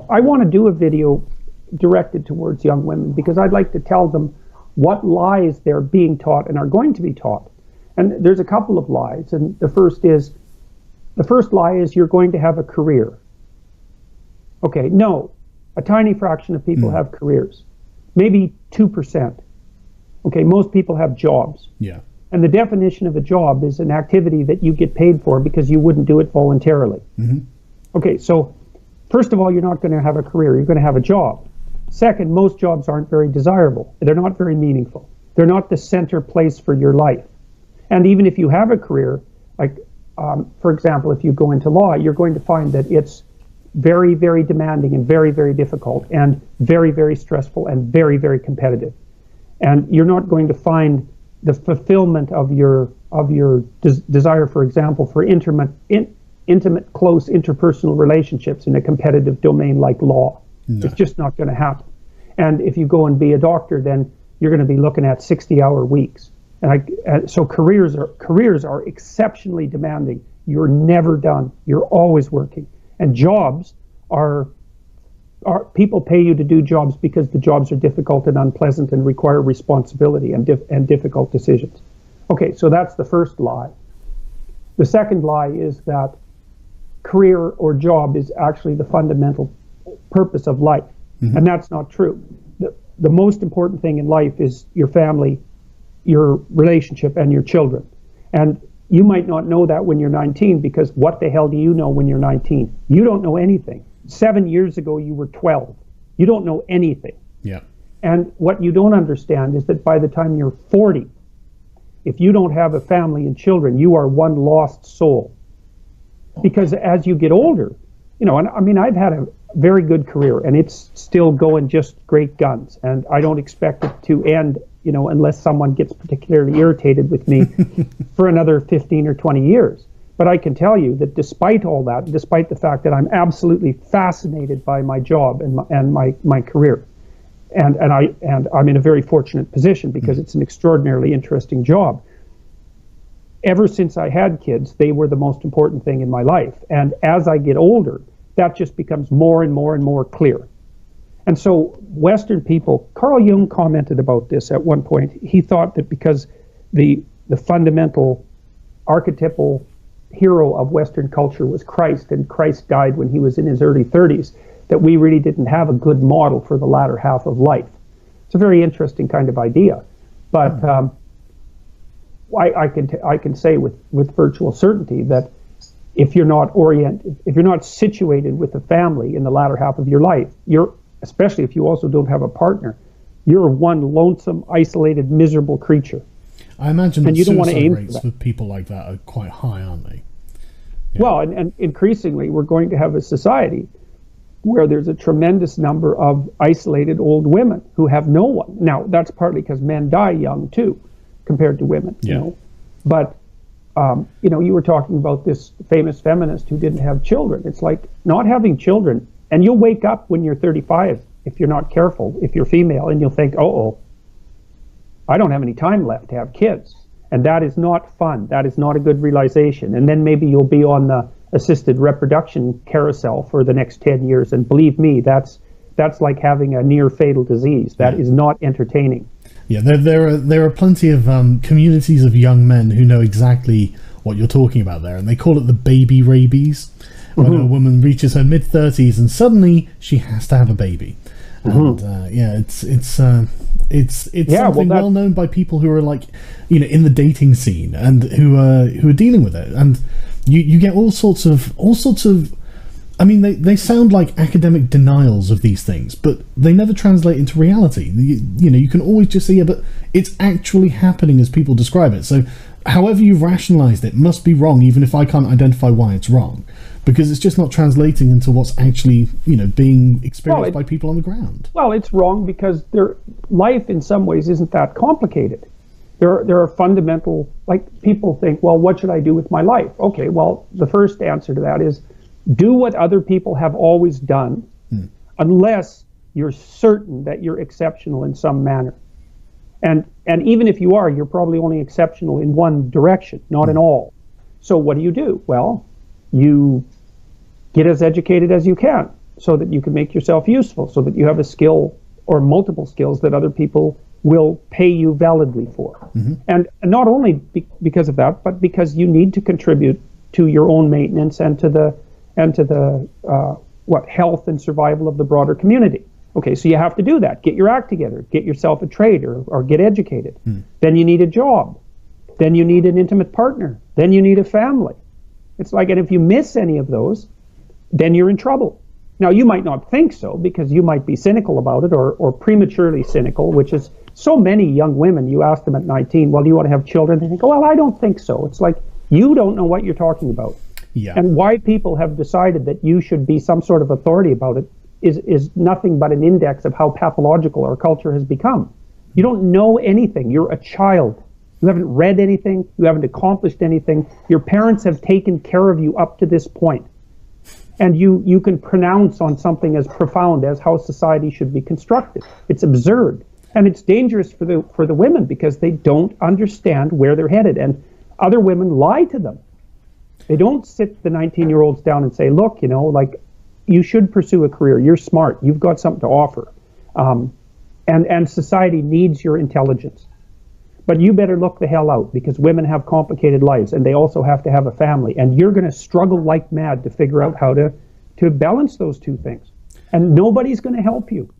I want to do a video directed towards young women because I'd like to tell them what lies they're being taught and are going to be taught. And there's a couple of lies. And the first lie is you're going to have a career. Okay, no. A tiny fraction of people have careers. Maybe 2%. Okay, most people have jobs. Yeah. And the definition of a job is an activity that you get paid for because you wouldn't do it voluntarily. Mm-hmm. Okay, so first of all, you're not going to have a career. You're going to have a job. Second, most jobs aren't very desirable. They're not very meaningful. They're not the center place for your life. And even if you have a career, like, for example, if you go into law, you're going to find that it's very, very demanding and very, very difficult and very, very stressful and very, very competitive. And you're not going to find the fulfillment of your desire, for example, for intimate, close interpersonal relationships in a competitive domain like law. No. It's just not going to happen. And if you go and be a doctor, then you're going to be looking at 60-hour weeks. And so careers are exceptionally demanding. You're never done. You're always working. And jobs are people pay you to do jobs because the jobs are difficult and unpleasant and require responsibility and difficult decisions. Okay, so that's the first lie. The second lie is that career or job is actually the fundamental purpose of life. Mm-hmm. And that's not true. The most important thing in life is your family, your relationship, and your children. And you might not know that when you're 19, because what the hell do you know when you're 19? You don't know anything. 7 years ago, you were 12. You don't know anything. Yeah. And what you don't understand is that by the time you're 40, if you don't have a family and children, you are one lost soul. Because as you get older, and I mean, I've had a very good career, and it's still going just great guns. And I don't expect it to end, unless someone gets particularly irritated with me for another 15 or 20 years. But I can tell you that despite all that, despite the fact that I'm absolutely fascinated by my job and my career, and I'm in a very fortunate position because it's an extraordinarily interesting job. Ever since I had kids, they were the most important thing in my life. And as I get older, that just becomes more and more and more clear. And so Western people, Carl Jung commented about this at one point. He thought that because the fundamental archetypal hero of Western culture was Christ, and Christ died when he was in his early 30s, that we really didn't have a good model for the latter half of life. It's a very interesting kind of idea. But I can say with virtual certainty that if you're not situated with a family in the latter half of your life, especially if you also don't have a partner, you're one lonesome, isolated, miserable creature. I imagine that suicide rates for people like that are quite high, aren't they? Yeah. Well, and increasingly, we're going to have a society where there's a tremendous number of isolated old women who have no one. Now, that's partly because men die young, too, compared to women. Yeah. But, you were talking about this famous feminist who didn't have children. It's like not having children, and you'll wake up when you're 35, if you're not careful, if you're female, and you'll think, I don't have any time left to have kids. And that is not fun. That is not a good realization. And then maybe you'll be on the assisted reproduction carousel for the next 10 years. And believe me, that's like having a near fatal disease. That is not entertaining. Yeah, there are plenty of communities of young men who know exactly what you're talking about there. And they call it the baby rabies. When a woman reaches her mid-30s and suddenly she has to have a baby. And it's something well known by people who are like, in the dating scene and who are dealing with it. And you get all sorts of. I mean, they sound like academic denials of these things, but they never translate into reality. You can always just see it, but it's actually happening as people describe it. So, however you've rationalized it must be wrong, even if I can't identify why it's wrong. Because it's just not translating into what's actually, being experienced by people on the ground. Well, it's wrong because life in some ways isn't that complicated. There are fundamental, like people think, well, what should I do with my life? Okay, well, the first answer to that is do what other people have always done, unless you're certain that you're exceptional in some manner. And even if you are, you're probably only exceptional in one direction, not in all. So what do? Well, you get as educated as you can. so that you can make yourself useful, so that you have a skill or multiple skills that other people will pay you validly for. And not only because of that, but because you need to contribute to your own maintenance and to the health and survival of the broader community. Okay, so you have to do that. Get your act together. Get yourself a trade or get educated. Then you need a job. Then you need an intimate partner. Then you need a family. It's like, and if you miss any of those, then you're in trouble. Now, you might not think so because you might be cynical about it or prematurely cynical, which is so many young women, you ask them at 19, well, do you want to have children? They think, well, I don't think so. It's like, you don't know what you're talking about. Yeah. And why people have decided that you should be some sort of authority about it is nothing but an index of how pathological our culture has become. You don't know anything. You're a child. You haven't read anything. You haven't accomplished anything. Your parents have taken care of you up to this point. And you can pronounce on something as profound as how society should be constructed. It's absurd. And it's dangerous for the women because they don't understand where they're headed. And other women lie to them. They don't sit the 19-year-olds down and say, look, like, you should pursue a career. You're smart. You've got something to offer. And society needs your intelligence. But you better look the hell out because women have complicated lives and they also have to have a family. And you're going to struggle like mad to figure out how to balance those two things. And nobody's going to help you.